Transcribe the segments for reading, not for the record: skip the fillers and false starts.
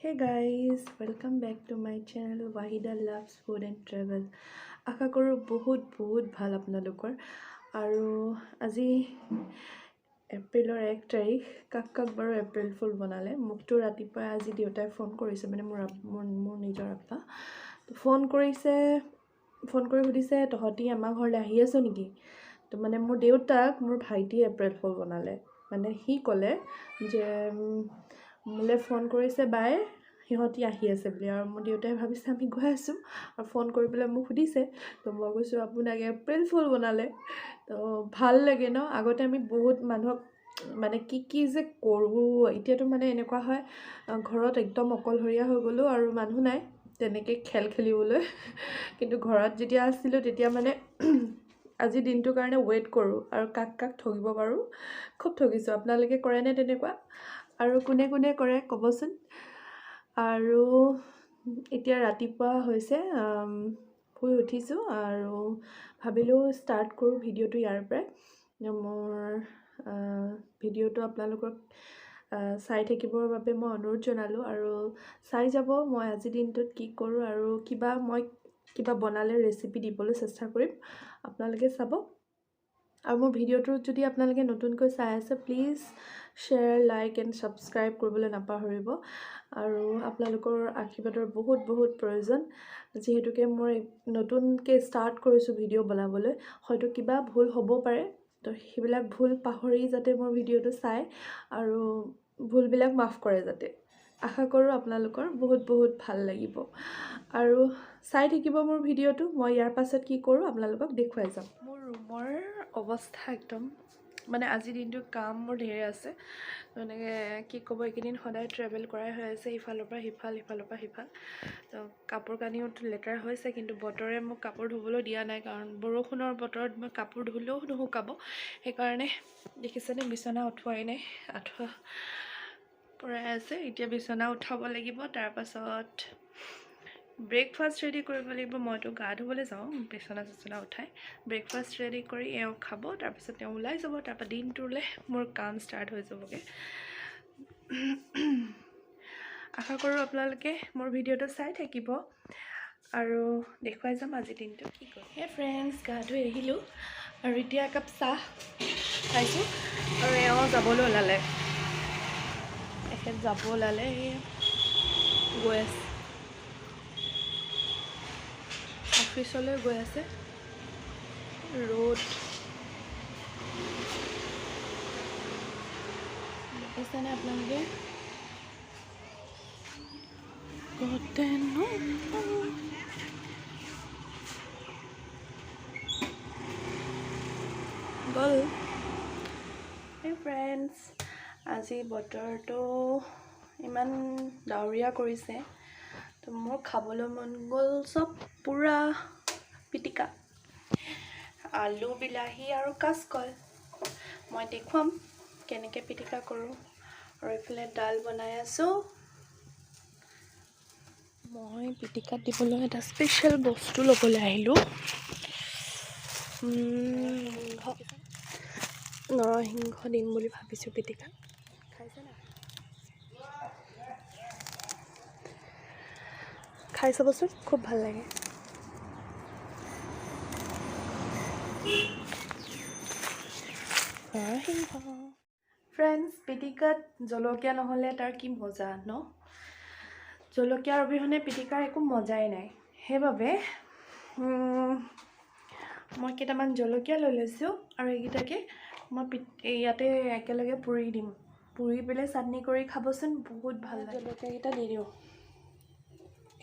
Hey guys, welcome back to my channel Wahida Loves Food and Travel. আশা কৰোঁ বহুত ভাল আপোনালোকৰ আৰু আজি এপ্ৰিলৰ 1 তাৰিখ কাক বাৰু এপ্ৰিল ফুল বনালে মোকতো ৰাতিপুৱা আজি দেউতাই ফোন কৰিছে মানে মোৰ নিজৰ আপ্পা ফোন কৰি সুধিছে তহঁতি আমাৰ ঘৰলৈ আহি আছ নেকি তো মানে মোৰ দেউতাক মোৰ ভাইটি এপ্ৰিল ফুল বনালে মানে সি ক'লে যে মোলৈ ফোন কৰিছে বাই সিহঁতি আহি আছে বুলি আৰু মোৰ দেউতাই ভাবিছে আমি গৈ আছোঁ আৰু ফোন কৰি পেলাই মোক সুধিছে তো মই কৈছোঁ আপোনাক এপ্ৰিল ফুল বনালে তো ভাল লাগে ন আগতে আমি বহুত মানুহক মানে কি যে কৰোঁ এতিয়াতো মানে এনেকুৱা হয় ঘৰত একদম অকলশৰীয়া হৈ গ'লোঁ আৰু মানুহ নাই তেনেকৈ খেলিবলৈ কিন্তু ঘৰত যেতিয়া আছিলোঁ তেতিয়া মানে আজি দিনটোৰ কাৰণে ৱেইট কৰোঁ আৰু কাক ঠগিব পাৰোঁ খুব ঠগিছোঁ আপোনালোকে কৰেনে তেনেকুৱা আৰু কোনে কৰে ক'বচোন আৰু এতিয়া ৰাতিপুৱা হৈছে শুই উঠিছোঁ আৰু ভাবিলোঁ ষ্টাৰ্ট কৰোঁ ভিডিঅ'টো ইয়াৰ পৰাই মোৰ ভিডিঅ'টো আপোনালোকক চাই থাকিবৰ বাবে মই অনুৰোধ জনালোঁ আৰু চাই যাব মই আজিৰ দিনটোত কি কৰোঁ আৰু কিবা বনালে ৰেচিপি দিবলৈ চেষ্টা কৰিম আপোনালোকে চাব আৰু মোৰ ভিডিঅ'টো যদি আপোনালোকে নতুনকৈ চাই আছে please share like and subscribe কৰিবলৈ নাপাহৰিব আৰু আপোনালোকৰ আশীৰ্বাদৰ বহুত প্ৰয়োজন যিহেতুকে মই নতুনকৈ ষ্টাৰ্ট কৰিছোঁ ভিডিঅ' বনাবলৈ হয়তো কিবা ভুল হ'ব পাৰে তো সেইবিলাক ভুল পাহৰি যাতে মোৰ ভিডিঅ'টো চাই আৰু ভুলবিলাক মাফ কৰে যাতে আশা কৰোঁ আপোনালোকৰ বহুত ভাল লাগিব আৰু চাই থাকিব মোৰ ভিডিঅ'টো মই ইয়াৰ পাছত কি কৰোঁ আপোনালোকক দেখুৱাই যাম মোৰ ৰুমৰ অৱস্থা একদম মানে আজিৰ দিনটো কাম মোৰ ঢেৰ আছে এনেকৈ কি ক'ব এইকেইদিন সদায় ট্ৰেভেল কৰাই হৈ আছে ইফালৰ পৰা সিফাল তো কাপোৰ কানিওতো লেতেৰা হৈছে কিন্তু বতৰে মোক কাপোৰ ধুবলৈ দিয়া নাই কাৰণ বৰষুণৰ বতৰত মই কাপোৰ ধুলেও নুশুকাব সেইকাৰণে দেখিছেনে বিচনা উঠোৱাই নাই আঁঠুৱা পৰাই আছে এতিয়া বিচনা উঠাব লাগিব তাৰপাছত ব্ৰেকফাষ্ট ৰেডি কৰিব লাগিব মইতো গা ধুবলৈ যাওঁ বিচনা উঠাই ব্ৰেকফাষ্ট ৰেডি কৰি এওঁ খাব তাৰপিছত তেওঁ ওলাই যাব তাৰপৰা দিনটোলৈ মোৰ কাম ষ্টাৰ্ট হৈ যাবগৈ আশা কৰোঁ আপোনালোকে মোৰ ভিডিঅ'টো চাই থাকিব আৰু দেখুৱাই যাম আজিৰ দিনটো কি কৰোঁ হে ফ্ৰেণ্ডছ গা ধুই আহিলোঁ আৰু এতিয়া একাপ চাহ খাইছোঁ আৰু এওঁ যাবলৈ ওলালে এখেত যাব ওলালে গৈ আছে অফিচলৈ গৈ আছে ৰ'দ দেখিছেনে আপোনালোকে গ'ল হে ফ্ৰেণ্ডছ আজি বতৰটো ইমান ডাৱৰীয়া কৰিছে তো মোৰ খাবলৈ মন গ'ল চব পূৰা পিটিকা আলু বিলাহী আৰু কাচকল মই দেখুৱাম কেনেকৈ পিটিকা কৰোঁ আৰু এইফালে ডাল বনাই আছোঁ মই পিটিকাত দিবলৈ এটা স্পেচিয়েল বস্তু ল'বলৈ আহিলোঁ নৰসিংহ দিম বুলি ভাবিছোঁ পিটিকাত খাই চাবচোন খুব ভাল লাগে ফ্ৰেণ্ডছ পিটিকাত জলকীয়া নহ'লে তাৰ কি মজা ন জলকীয়াৰ অবিহনে পিটিকাৰ একো মজাই নাই সেইবাবে মই কেইটামান জলকীয়া লৈ লৈছোঁ আৰু এইকেইটাকে মই ইয়াতে একেলগে পুৰি দিম পুৰি পেলাই চাটনি কৰি খাবচোন বহুত ভাল লাগে জলকীয়াকেইটা দি দিওঁ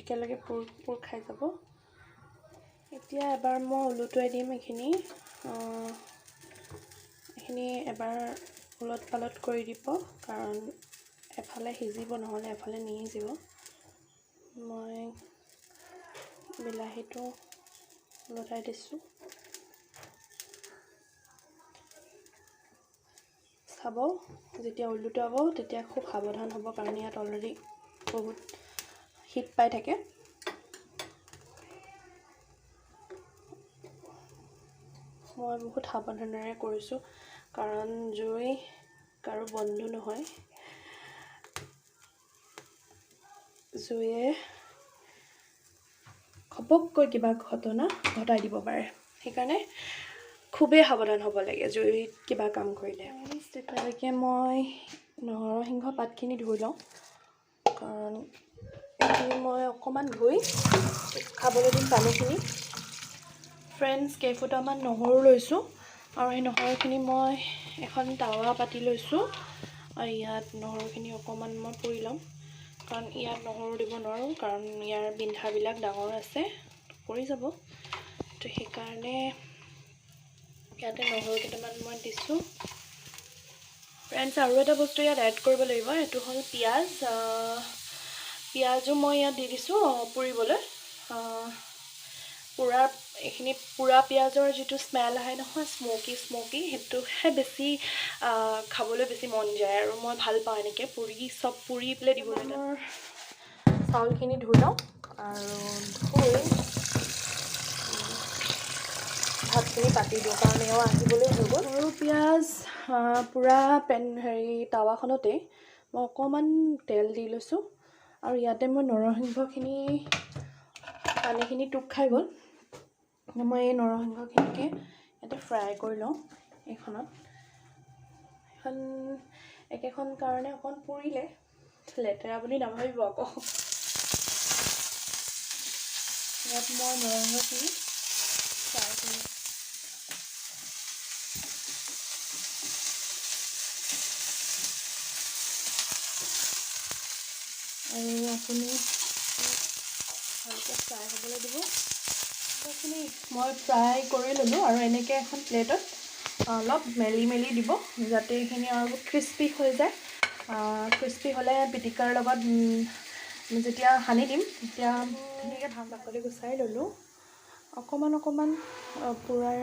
একেলগে পুৰ খাই যাব এতিয়া এবাৰ মই ওলোটাই দিম এইখিনি এবাৰ ওলট পালট কৰি দিব কাৰণ এফালে সিজিব নহ'লে এফালে নিসিজিব মই বিলাহীটো ওলটাই দিছোঁ চাব যেতিয়া ওলোটাব তেতিয়া খুব সাৱধান হ'ব কাৰণ ইয়াত অলৰেডি বহুত হিট পাই থাকে মই বহুত সাৱধানেৰে কৰিছোঁ কাৰণ জুই কাৰো বন্ধু নহয় জুয়ে ঘপককৈ কিবা ঘটনা ঘটাই দিব পাৰে, সেইকাৰণে খুবেই সাৱধান হ'ব লাগে জুইত কিবা কাম কৰিলে। তেতিয়ালৈকে মই নৰসিংহ পাতখিনি ধুই লওঁ, কাৰণ এইখিনি মই অকণমান ধুই খাবলৈ দিম পানীখিনি। ফ্ৰেণ্ডছ, কেইফুটামান নহৰু লৈছোঁ আৰু সেই নহৰুখিনি মই এখন টাৱা পাতি লৈছোঁ আৰু ইয়াত নহৰুখিনি অকণমান মই পুৰি ল'ম, কাৰণ ইয়াত নহৰু দিব নোৱাৰোঁ, কাৰণ ইয়াৰ বিন্ধাবিলাক ডাঙৰ আছে, পৰি যাব। তো সেইকাৰণে ইয়াতে নহৰু কেইটামান মই দিছোঁ। ফ্ৰেণ্ডছ, আৰু এটা বস্তু ইয়াত এড কৰিব লাগিব, সেইটো হ'ল পিঁয়াজ। পিঁয়াজো মই ইয়াত দি দিছোঁ পুৰিবলৈ। এইখিনি পুৰা পিঁয়াজৰ যিটো স্মেল আহে নহয়, স্ম'কি, সেইটোহে বেছি খাবলৈ বেছি মন যায়, আৰু মই ভাল পাওঁ এনেকৈ চব পুৰি পেলাই দিবলৈ। চাউলখিনি ধুই লওঁ আৰু ধুই ভাতখিনি পাতি দিওঁ, কাৰণ এওঁ আহিবলৈ হৈ গ'ল। আৰু পিঁয়াজ পুৰা টাৱাখনতে মই অকণমান তেল দি লৈছোঁ, আৰু ইয়াতে মই নৰসিংহখিনি পানীখিনি টোক খাই গ'ল, মই এই নৰসিংহখিনিকে ইয়াতে ফ্ৰাই কৰি লওঁ। একেখন কাৰণে অকণ পুৰিলে লেতেৰা বুলি নাভাবিব আকৌ। ইয়াত মই নৰসিংহখিনি ফ্ৰাই কৰি আৰু আপুনি ভালকৈ ফ্ৰাই হ'বলৈ দিব। সেইখিনি মই ফ্ৰাই কৰি ল'লোঁ, আৰু এনেকৈ এখন প্লেটত অলপ মেলি দিব, যাতে এইখিনি আৰু ক্ৰিস্পি হৈ যায়। ক্ৰিস্পি হ'লে পিটিকাৰ লগত যেতিয়া সানি দিম, তেতিয়া ধুনীয়াকৈ বাকলি গুচাই ল'লোঁ। অকণমান পুৰাৰ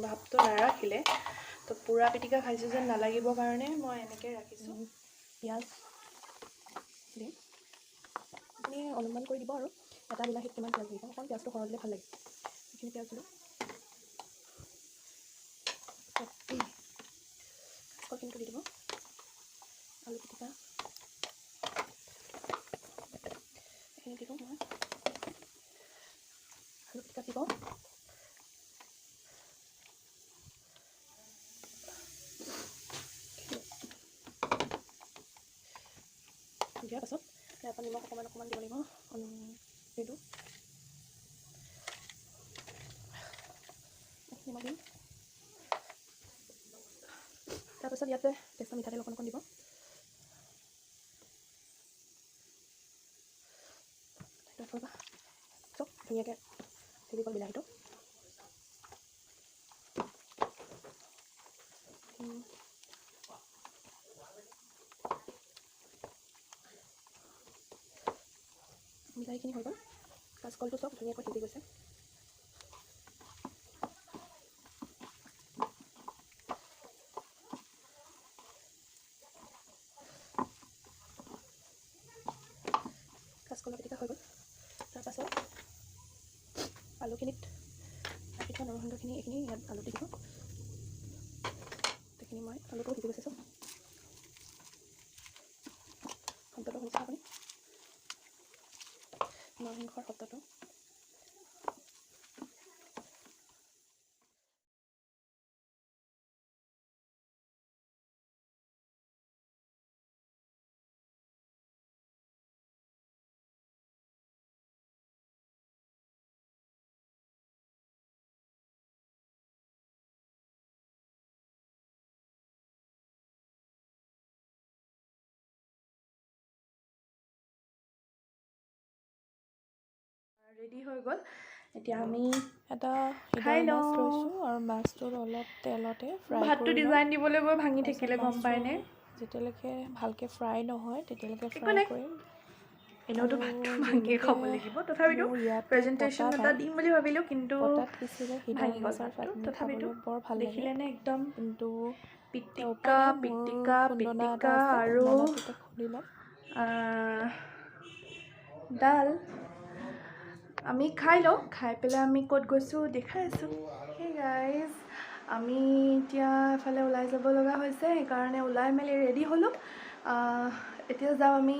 ভাৱটো নাৰাখিলে, তো পুৰা পিটিকা খাইছোঁ যেন নালাগিবৰ কাৰণে মই এনেকৈ ৰাখিছোঁ। পিঁয়াজ দিম, আপুনি অনুমান কৰি দিব আৰু এটা বিলাহীত কিমান পিঁয়াজ দিব, অকণ পিঁয়াজটো সৰহ দিলে ভাল লাগে। সেইখিনি পিঁয়াজ দিলোঁ, কাচকলখিনিটো দি দিব, আলু পিটিকা এইখিনি দিব, মই আলু পিটিকা দিব। দিয়াৰ পাছত ইয়াৰ পৰা নিমখ অকণমান দিব লাগিব, নিমখ দিম। তাৰপাছত ইয়াতে কেঁচা মিঠাতেল অকণ দিব, চব ধুনীয়াকৈ সিজি গ'ল বিলাহীটো। বিলাহীখিনি হৈ গ'ল, কাচকলটো চব ধুনীয়াকৈ সিজি গৈছে। কাচকলৰ পিটিকা হৈ গ'ল। তাৰপাছত আলুখিনিত ৰাখি থোৱা নৰসিংহখিনি এইখিনি ইয়াত আলুত দি দিব। সেইখিনি মই আলুটো সিজি গৈছে চব। শব্দটো শুনিছে আপুনি? নৰসিংহৰ শব্দটো। ৰেডি হৈ গ'ল। এতিয়া আমি এটা খাই মাছ লওঁ। লৈছোঁ আৰু মাছটোত অলপ তেলতে ফ্ৰাই ভাতটো কৰি লওঁ। ডিজাইন দিবলৈ গৈ ভাঙি তাৰপিছত থাকিলে, গম পায়নে? যেতিয়ালৈকে ভালকৈ ফ্ৰাই নহয় তেতিয়ালৈকে একো ফ্ৰাই নাই, কৰিম। এনেওতো আৰু ভাতটো ভাঙিয়ে যিহেতুকে খাব লাগিব, তথাপিতো মোৰ ইয়াতে প্ৰেজেণ্টেশ্যন পতা এটা নাই, দিম বুলি ভাবিলোঁ, কিন্তু পতাত পিচিলে সিদা ভাঙি গ'ল মাছৰ ভাতটো। চাটনি তথাপিতো খাবলৈ বৰ ভাল লাগে, দেখিলেনে একদম কিন্তু উপায় পিটিকা নাই, মোৰ পিটিকা খুন্দনা এটা পিটিকা আছে, আৰু খুন্দনাটোতে খুন্দি ল'ম। ডাল আমি খাই লওঁ, খাই পেলাই আমি ক'ত গৈছোঁ দেখাই আছোঁ। সেই গাইজ, আমি এতিয়া এফালে ওলাই যাব লগা হৈছে, সেইকাৰণে ওলাই মেলি ৰেডি হ'লোঁ। এতিয়া যাওঁ আমি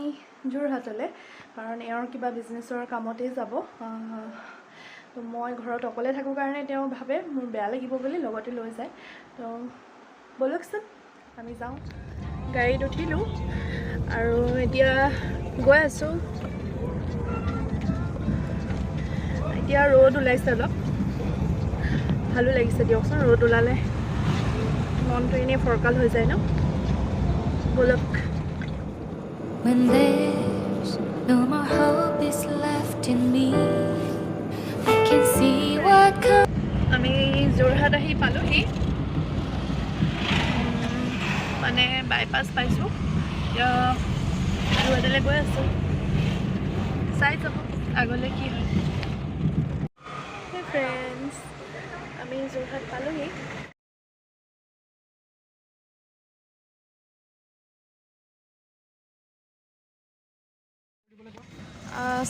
যোৰহাটলৈ, কাৰণ এওঁৰ কিবা বিজনেছৰ কামতেই যাব। তো মই ঘৰত অকলে থাকোঁ কাৰণে তেওঁ ভাবে মোৰ বেয়া লাগিব বুলি লগতে লৈ যায়। তো ব'লকচোন আমি যাওঁ। গাড়ীত উঠিলোঁ আৰু এতিয়া গৈ আছোঁ। এতিয়া ৰ'দ ওলাইছে অলপ, ভালো লাগিছে দিয়কচোন। ৰ'দ ওলালে মনটো এনেই ফৰকাল হৈ যায় ন। ব'লক। When there's no more hope is left in me, I can see what comes. আমি যোৰহাট আহি পালোহি, মানে বাইপাছ পাইছোঁ। এতিয়া যোৰহাটলৈ গৈ আছোঁ, চাই যাব আগলৈ কি হয়। ফ্ৰেণ্ডছ, আমি যোৰহাট পালোহি।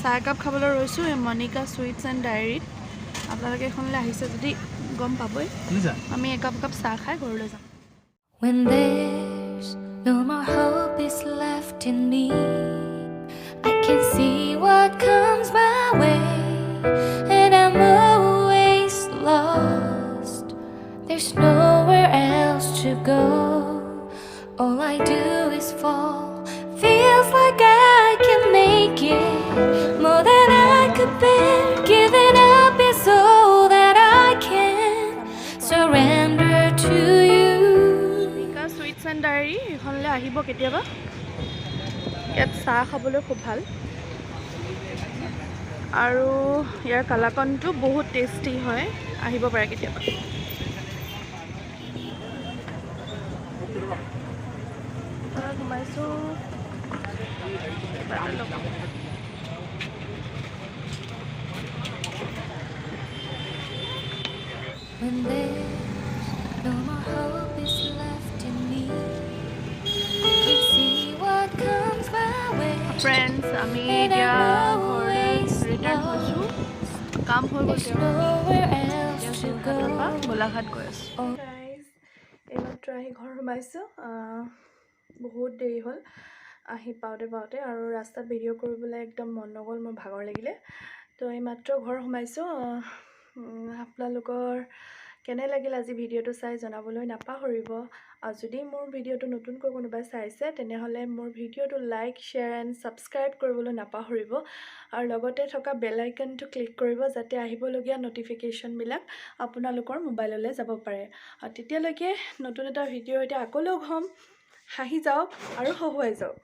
চাহ একাপ খাবলৈ ৰৈছোঁ এই মনিকা চুইটছ এণ্ড ডায়েৰীত। আপোনালোকে এইখনলৈ আহিছে যদি গম পাবই। আমি একাপ চাহ খাই ঘৰলৈ যাম। When there's no more hope is left in me, I can see what comes my way, and I'm always lost. There's nowhere else to go. All I do is fall. Feels like I can make it more than I could bear. Giving up is all that I can surrender to you. Monica চুইটছ and diary এইখনলৈ আহিব কেতিয়াবা। ইয়াত চাহ খাবলৈ খুব ভাল আৰু ইয়াৰ কালাকনটো বহুত টেষ্টি হয়, আহিব পাৰে কেতিয়াবা। সোমাইছোঁ। When there's no more hope is left in me, I can see what comes my way. Friends, আমি এতিয়া ঘৰলৈ ৰিটাৰ্ণ হৈছোঁ। কাম হৈ গ'ল There's nowhere else to go. Golaghat গৈ আছোঁ। এইমাত্ৰ আহি ঘৰ সোমাইছোঁ। বহুত দেৰি হ'ল আহি পাওঁতে আৰু ৰাস্তাত ভিডিঅ' কৰিবলৈ একদম মন নগ'ল, মোৰ ভাগৰ লাগিলে। তো এইমাত্ৰ ঘৰ সোমাইছোঁ। আপোনালোকৰ কেনে লাগিল আজি ভিডিঅ'টো চাই জনাবলৈ নাপাহৰিব। আৰু যদি মোৰ ভিডিঅ'টো নতুনকৈ কোনোবাই চাইছে তেনেহ'লে মোৰ ভিডিঅ'টো লাইক, শ্বেয়াৰ এণ্ড ছাবস্ক্ৰাইব কৰিবলৈ নাপাহৰিব। আৰু লগতে থকা বেল আইকনটো ক্লিক কৰিব যাতে আহিবলগীয়া ন'টিফিকেশ্যনবিলাক আপোনালোকৰ মোবাইললৈ যাব পাৰে। আৰু তেতিয়ালৈকে নতুন এটা ভিডিঅ' এতিয়া আকৌ লগ হ'ম। হাঁহি যাওক আৰু হহুৱাই যাওক।